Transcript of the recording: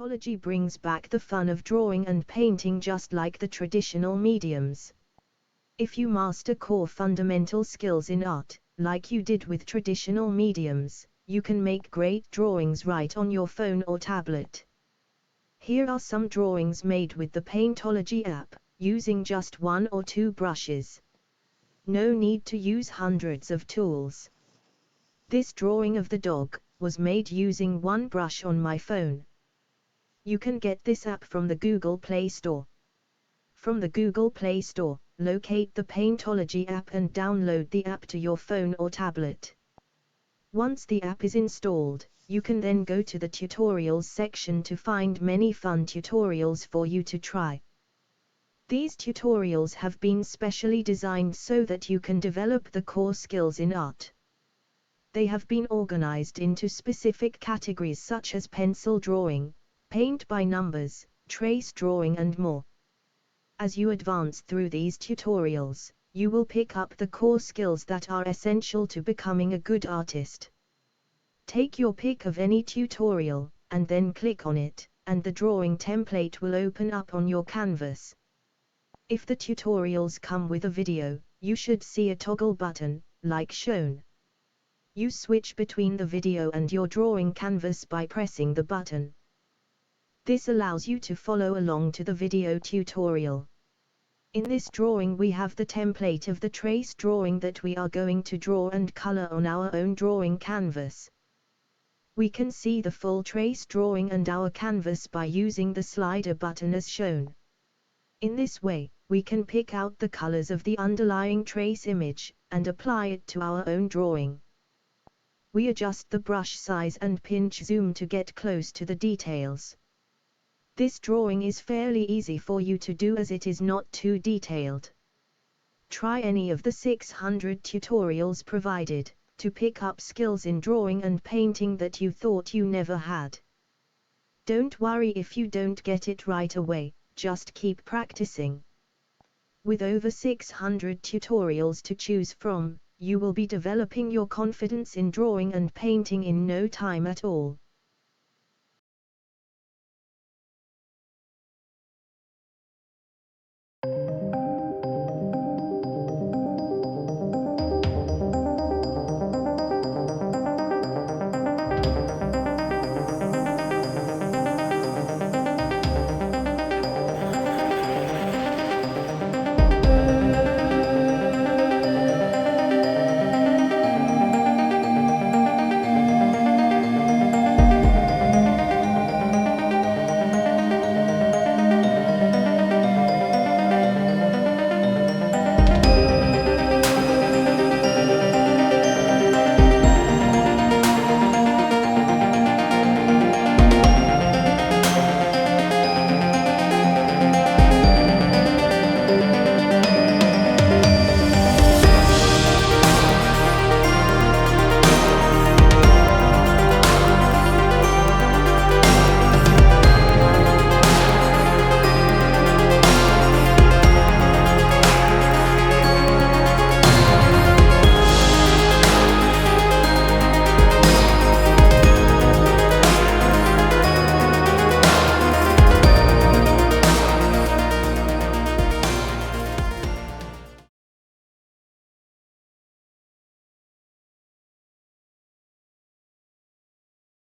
Paintology brings back the fun of drawing and painting just like the traditional mediums. If you master core fundamental skills in art, like you did with traditional mediums, you can make great drawings right on your phone or tablet. Here are some drawings made with the Paintology app, using just 1 or 2 brushes. No need to use hundreds of tools. This drawing of the dog was made using 1 brush on my phone. You can get this app from the Google Play Store. From the Google Play Store, locate the Paintology app and download the app to your phone or tablet. Once the app is installed, you can then go to the tutorials section to find many fun tutorials for you to try. These tutorials have been specially designed so that you can develop the core skills in art. They have been organized into specific categories such as pencil drawing, paint by numbers, trace drawing and more. As you advance through these tutorials, you will pick up the core skills that are essential to becoming a good artist. Take your pick of any tutorial, and then click on it, and the drawing template will open up on your canvas. If the tutorials come with a video, you should see a toggle button, like shown. You switch between the video and your drawing canvas by pressing the button. This allows you to follow along to the video tutorial. In this drawing we have the template of the trace drawing that we are going to draw and color on our own drawing canvas. We can see the full trace drawing and our canvas by using the slider button as shown. In this way, we can pick out the colors of the underlying trace image, and apply it to our own drawing. We adjust the brush size and pinch zoom to get close to the details. This drawing is fairly easy for you to do as it is not too detailed. Try any of the 600 tutorials provided, to pick up skills in drawing and painting that you thought you never had. Don't worry if you don't get it right away, just keep practicing. With over 600 tutorials to choose from, you will be developing your confidence in drawing and painting in no time at all.